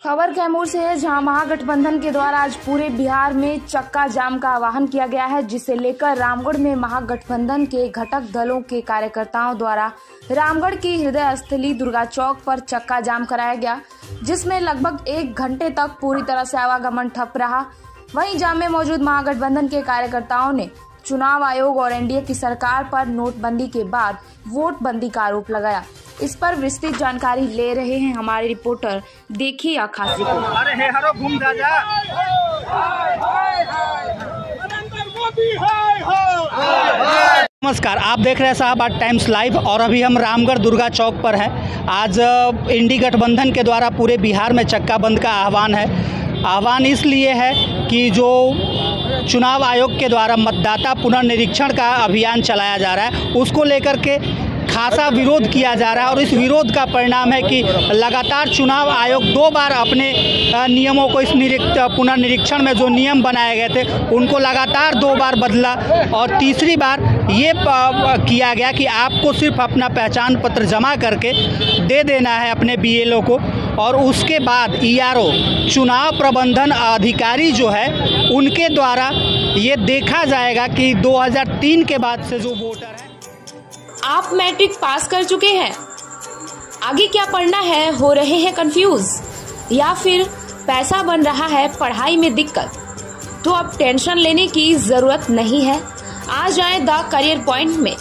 खबर कैमूर से है, जहां महागठबंधन के द्वारा आज पूरे बिहार में चक्का जाम का आह्वान किया गया है, जिसे लेकर रामगढ़ में महागठबंधन के घटक दलों के कार्यकर्ताओं द्वारा रामगढ़ की हृदय स्थली दुर्गा चौक पर चक्का जाम कराया गया, जिसमें लगभग 1 घंटे तक पूरी तरह से आवागमन ठप रहा। वहीं जाम में मौजूद महागठबंधन के कार्यकर्ताओं ने चुनाव आयोग और एनडीए की सरकार पर नोटबंदी के बाद वोटबंदी का आरोप लगाया। इस पर विस्तृत जानकारी ले रहे हैं हमारे रिपोर्टर। देखिए आ खास रिपोर्ट। नमस्कार, आप देख रहे हैं शाहबाद टाइम्स लाइव और अभी हम रामगढ़ दुर्गा चौक पर हैं। आज इंडी गठबंधन के द्वारा पूरे बिहार में चक्का बंद का आह्वान है। आह्वान इसलिए है कि जो चुनाव आयोग के द्वारा मतदाता पुनर्निरीक्षण का अभियान चलाया जा रहा है, उसको लेकर के खासा विरोध किया जा रहा है और इस विरोध का परिणाम है कि लगातार चुनाव आयोग 2 बार अपने नियमों को इस पुनर्निरीक्षण में जो नियम बनाए गए थे उनको लगातार 2 बार बदला और तीसरी बार ये किया गया कि आपको सिर्फ अपना पहचान पत्र जमा करके दे देना है अपने बीएलओ को, और उसके बाद ईआरओ चुनाव प्रबंधन अधिकारी जो है उनके द्वारा ये देखा जाएगा कि 2003 के बाद से जो वोटर है। आप मैट्रिक पास कर चुके हैं, आगे क्या पढ़ना है, हो रहे हैं कंफ्यूज, या फिर पैसा बन रहा है पढ़ाई में दिक्कत, तो अब टेंशन लेने की जरूरत नहीं है। आ जाए द करियर पॉइंट में।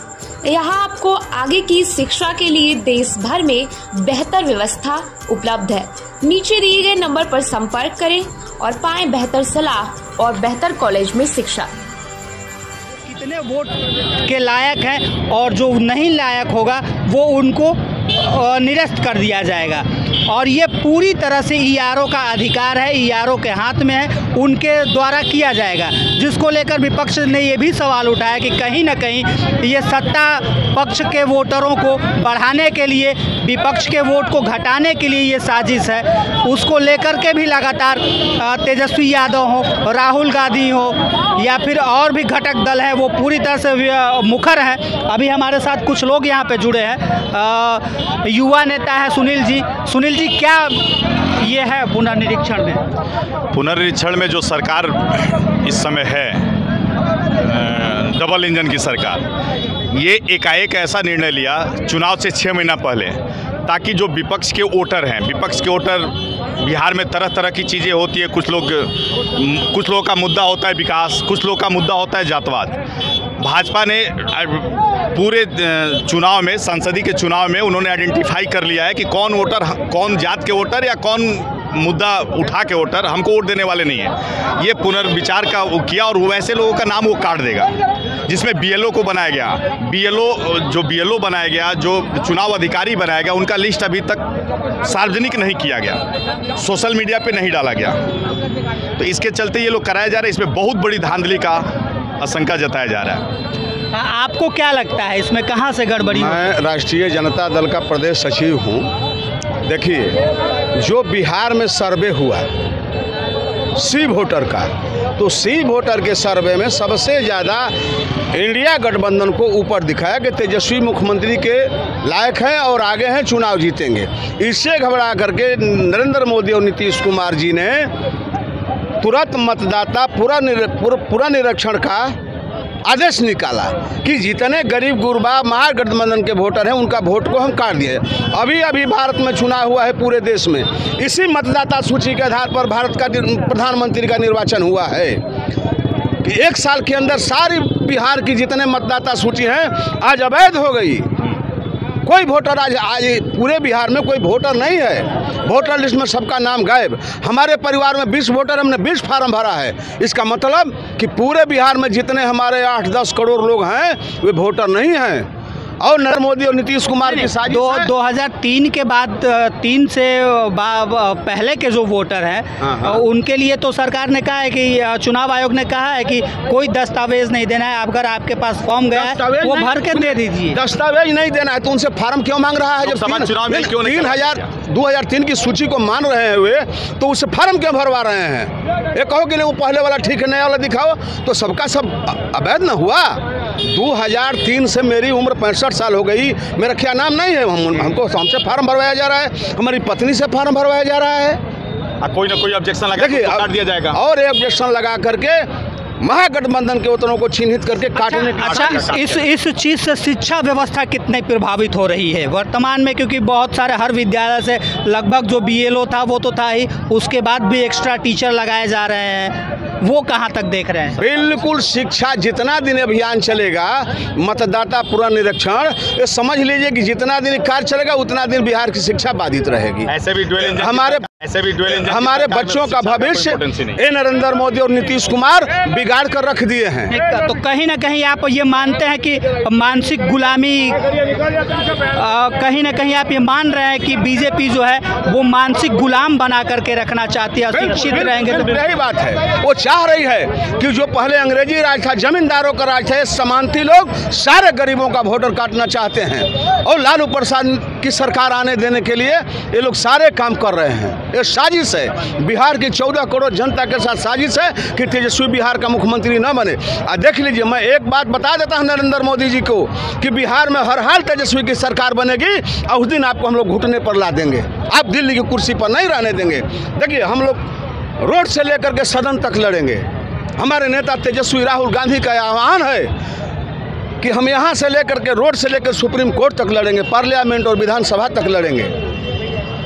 यहाँ आपको आगे की शिक्षा के लिए देश भर में बेहतर व्यवस्था उपलब्ध है। नीचे दिए गए नंबर पर संपर्क करें और पाएं बेहतर सलाह और बेहतर कॉलेज में शिक्षा। कितने वोट के लायक हैं और जो नहीं लायक होगा वो उनको निरस्त कर दिया जाएगा, और ये पूरी तरह से ईआरओ का अधिकार है, ईआरओ के हाथ में है, उनके द्वारा किया जाएगा। जिसको लेकर विपक्ष ने ये भी सवाल उठाया कि कहीं ना कहीं ये सत्ता पक्ष के वोटरों को बढ़ाने के लिए, विपक्ष के वोट को घटाने के लिए ये साजिश है। उसको लेकर के भी लगातार तेजस्वी यादव हो, राहुल गांधी हो या फिर और भी घटक दल है, वो पूरी तरह से मुखर हैं। अभी हमारे साथ कुछ लोग यहाँ पे जुड़े हैं। युवा नेता है सुनील जी, क्या ये है पुनर्निरीक्षण में? पुनर्निरीक्षण में जो सरकार इस समय है, डबल इंजन की सरकार, ये एकाएक ऐसा निर्णय लिया चुनाव से 6 महीना पहले, ताकि जो विपक्ष के वोटर हैं, विपक्ष के वोटर बिहार में तरह तरह की चीज़ें होती है। कुछ लोगों का मुद्दा होता है विकास, कुछ लोगों का मुद्दा होता है जातवाद। भाजपा ने पूरे चुनाव में, संसदीय के चुनाव में उन्होंने आइडेंटिफाई कर लिया है कि कौन वोटर, कौन जात के वोटर या कौन मुद्दा उठा के वोटर हमको वोट देने वाले नहीं है। ये पुनर्विचार का वो किया और वैसे लोगों का नाम वो काट देगा, जिसमें बीएलओ को बनाया गया। बीएलओ बनाया गया, जो चुनाव अधिकारी बनाया गया, उनका लिस्ट अभी तक सार्वजनिक नहीं किया गया, सोशल मीडिया पे नहीं डाला गया। तो इसके चलते ये लोग कराया जा रहा है। इसमें बहुत बड़ी धांधली का आशंका जताया जा रहा है। आपको क्या लगता है इसमें कहाँ से गड़बड़ी? मैं राष्ट्रीय जनता दल का प्रदेश सचिव हूँ। देखिए, जो बिहार में सर्वे हुआ सी वोटर का, तो सी वोटर के सर्वे में सबसे ज़्यादा इंडिया गठबंधन को ऊपर दिखाया कि तेजस्वी मुख्यमंत्री के लायक हैं और आगे हैं, चुनाव जीतेंगे। इससे घबरा करके नरेंद्र मोदी और नीतीश कुमार जी ने तुरंत मतदाता पूरा निरीक्षण का आदेश निकाला कि जितने गरीब गुरबा महागठबंधन के वोटर हैं उनका वोट को हम काट दिए। अभी भारत में चुनाव हुआ है पूरे देश में, इसी मतदाता सूची के आधार पर भारत का प्रधानमंत्री का निर्वाचन हुआ है कि 1 साल के अंदर सारी बिहार की जितने मतदाता सूची हैं आज अवैध हो गई। कोई वोटर आज पूरे बिहार में कोई वोटर नहीं है, वोटर लिस्ट में सबका नाम गायब। हमारे परिवार में 20 वोटर, हमने 20 फार्म भरा है। इसका मतलब कि पूरे बिहार में जितने हमारे 8-10 करोड़ लोग हैं वे वोटर नहीं हैं। और नरेंद्र मोदी और नीतीश कुमार की साजिश 2003 के बाद 3 से पहले के जो वोटर हैं उनके लिए तो सरकार ने कहा है कि चुनाव आयोग ने कहा है कि कोई दस्तावेज नहीं देना है। अगर आपके पास फॉर्म गया है वो भर के दे दीजिए। दस्तावेज नहीं देना है तो उनसे फार्म क्यों मांग रहा है? जब 2003 की सूची को मान रहे हैं वे, तो उससे फार्म क्यों भरवा रहे हैं? ये कहो कि नहीं वो पहले वाला ठीक है, नया वाला दिखाओ, तो सबका सब अवैध न हुआ। 2003 से मेरी उम्र 65 साल हो गई, मेरा क्या नाम नहीं है। हमसे फार्म भरवाया जा रहा है, हमारी पत्नी से फार्म भरवाया जा रहा है। कोई ना कोई ऑब्जेक्शन लगा के काट दिया जाएगा और ऑब्जेक्शन लगा करके महागठबंधन के वोटरों को चिन्हित करके काटने की। अच्छा, इस चीज़ से शिक्षा व्यवस्था कितनी प्रभावित हो रही है वर्तमान में, क्योंकि बहुत सारे हर विद्यालय से लगभग जो BLO था वो तो था ही, उसके बाद भी एक्स्ट्रा टीचर लगाए जा रहे हैं, वो कहाँ तक देख रहे हैं? बिल्कुल, शिक्षा जितना दिन अभियान चलेगा, मतदाता पुनर्निरीक्षण, ये समझ लीजिए कि जितना दिन कार्य चलेगा उतना दिन बिहार की शिक्षा बाधित रहेगी। ऐसे भी हमारे बच्चों का भविष्य ये नरेंद्र मोदी और नीतीश कुमार बिगाड़ कर रख दिए हैं। तो कहीं ना कहीं आप ये मानते हैं कि मानसिक गुलामी, कहीं ना कहीं आप ये मान रहे हैं कि बीजेपी जो है वो मानसिक गुलाम बना करके रखना चाहती है, शिक्षित रहेंगे तो यही बात है। वो चाह रही है कि जो पहले अंग्रेजी राज था, जमींदारों का राज था, समानती लोग सारे गरीबों का वोटर काटना चाहते हैं और लालू प्रसाद की सरकार आने देने के लिए ये लोग सारे काम कर रहे हैं। ये साजिश है, बिहार की 14 करोड़ जनता के साथ साजिश है कि तेजस्वी बिहार का मुख्यमंत्री न बने। देख लीजिए, मैं एक बात बता देता हूं नरेंद्र मोदी जी को कि बिहार में हर हाल तेजस्वी की सरकार बनेगी और उस दिन आपको हम लोग घुटने पर ला देंगे, आप दिल्ली की कुर्सी पर नहीं रहने देंगे। देखिए, हम लोग रोड से लेकर के सदन तक लड़ेंगे। हमारे नेता तेजस्वी राहुल गांधी का आह्वान है कि हम यहाँ से लेकर के रोड से लेकर सुप्रीम कोर्ट तक लड़ेंगे, पार्लियामेंट और विधानसभा तक लड़ेंगे।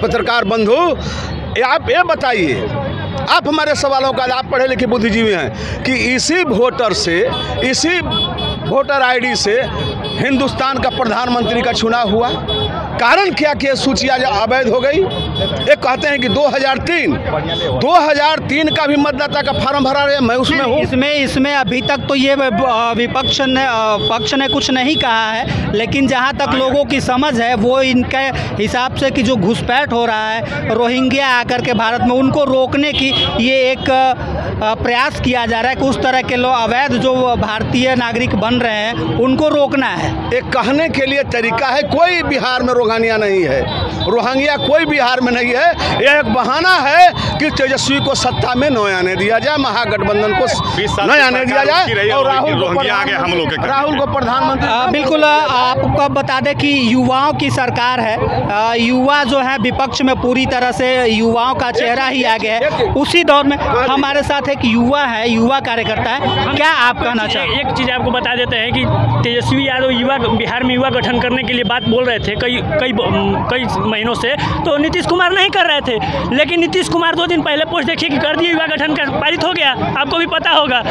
पत्रकार बंधु, आप ये बताइए, आप हमारे सवालों का, आप पढ़े लिखे बुद्धिजीवी हैं, कि इसी वोटर ID से हिंदुस्तान का प्रधानमंत्री का चुनाव हुआ। कारण क्या कि सूची आज अवैध हो गई। एक कहते हैं कि 2003 का भी मतदाता का फॉर्म भरा रहे, मैं उसमें हूँ। इसमें अभी तक तो ये पक्ष ने कुछ नहीं कहा है, लेकिन जहाँ तक लोगों की समझ है वो इनके हिसाब से कि जो घुसपैठ हो रहा है रोहिंग्या आकर के भारत में, उनको रोकने की ये एक प्रयास किया जा रहा है कि उस तरह के लोग अवैध जो भारतीय नागरिक बन रहे हैं उनको रोकना है। एक कहने के लिए तरीका है, कोई बिहार में रोहिंग्या नहीं है, रोहिंग्या कोई बिहार में नहीं है। यह एक बहाना है कि तेजस्वी को सत्ता में न आने दिया जाए, महागठबंधन को न आने दिया जाए और राहुल को प्रधानमंत्री। बिल्कुल, आपको बता दें कि युवाओं की सरकार है, युवा जो है विपक्ष में पूरी तरह से युवाओं का चेहरा ही आ गया है। उसी दौर में हमारे साथ एक युवा है, युवा कार्यकर्ता है, क्या आप कहना चाहेंगे? एक चीज़ आपको बता देते हैं कि तेजस्वी यादव बिहार में युवा गठन करने के लिए बात बोल रहे थे कई महीनों से, तो नीतीश कुमार नहीं कर रहे थे, लेकिन नीतीश कुमार 2 दिन पहले पोस्ट देखिए कि कर दिए, युवा गठन का पारित हो गया। आपको भी पता होगा,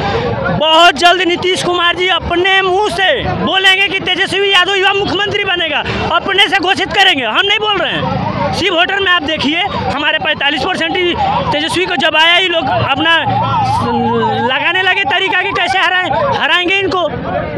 बहुत जल्द नीतीश कुमार जी अपने मुंह से बोलेंगे कि तेजस्वी यादव युवा मुख्यमंत्री बनेगा, अपने से घोषित करेंगे, हम नहीं बोल रहे हैं। सी वोटर में आप देखिए, हमारे 45% ही तेजस्वी को जब आया ही लोग अपना लगाने लगे तरीका कि कैसे हराएंगे इनको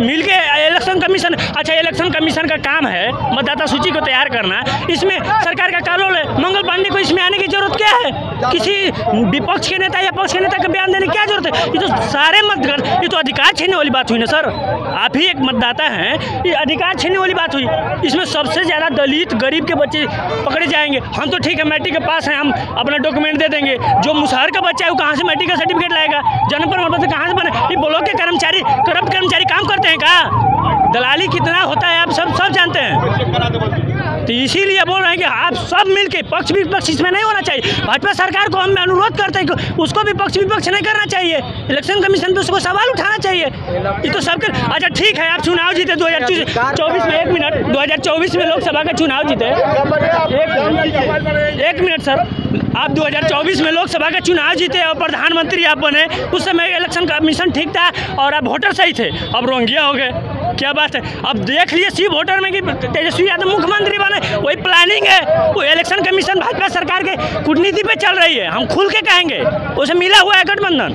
मिलके। इलेक्शन कमीशन, अच्छा इलेक्शन कमीशन का काम है मतदाता सूची को तैयार करना, इसमें सरकार का क्या रोल है? मंगल पांडे को इसमें आने की जरूरत क्या है? किसी विपक्ष के नेता या पक्ष के नेता का बयान देने की क्या जरूरत है? ये तो सारे ये तो अधिकार छीनने वाली बात हुई ना सर। आप ही एक मतदाता हैं, ये अधिकार छीनने वाली बात हुई। इसमें सबसे ज़्यादा दलित गरीब के बच्चे पकड़े जाएंगे। हम तो ठीक है, मैट्रिक के पास हैं, हम अपना डॉक्यूमेंट दे देंगे। जो मुसहर का बच्चा है वो कहाँ से मैट्रिक का सर्टिफिकेट लाएगा? जन्म प्रमाण पत्र कहाँ से बने? ये ब्लॉक के कर्मचारी, करप्ट कर्मचारी काम करते हैं का? दलाली कितना होता है आप सब जानते हैं। तो इसीलिए बोल रहे हैं कि आप सब मिलके, पक्ष विपक्ष इसमें नहीं होना चाहिए। भाजपा सरकार को हम अनुरोध करते हैं कि उसको भी पक्ष विपक्ष नहीं करना चाहिए, इलेक्शन कमीशन पे उसको सवाल उठाना चाहिए। ये तो सबके, अच्छा ठीक है, आप चुनाव जीते 2024 में, 1 मिनट, 2024 में लोकसभा का चुनाव जीते, 1 मिनट सर, आप 2024 में लोकसभा का चुनाव जीते और प्रधानमंत्री आप बने। उस समय इलेक्शन कमीशन ठीक था और आप वोटर सही थे, अब रोहिंग्या हो गए, क्या बात है? अब देख लिए सी वोटर में कि तेजस्वी यादव मुख्यमंत्री बने, वही प्लानिंग है, वो इलेक्शन कमीशन भाजपा सरकार के कूटनीति पे चल रही है। हम खुल के कहेंगे, उसे मिला हुआ है गठबंधन।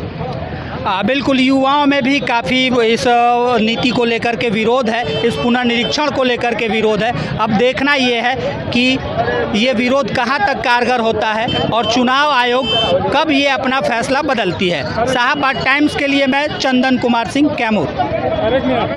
बिल्कुल, युवाओं में भी काफ़ी इस नीति को लेकर के विरोध है, इस पुनर्निरीक्षण को लेकर के विरोध है। अब देखना ये है कि ये विरोध कहाँ तक कारगर होता है और चुनाव आयोग कब ये अपना फैसला बदलती है। शाहाबाद टाइम्स के लिए मैं चंदन कुमार सिंह, कैमूर।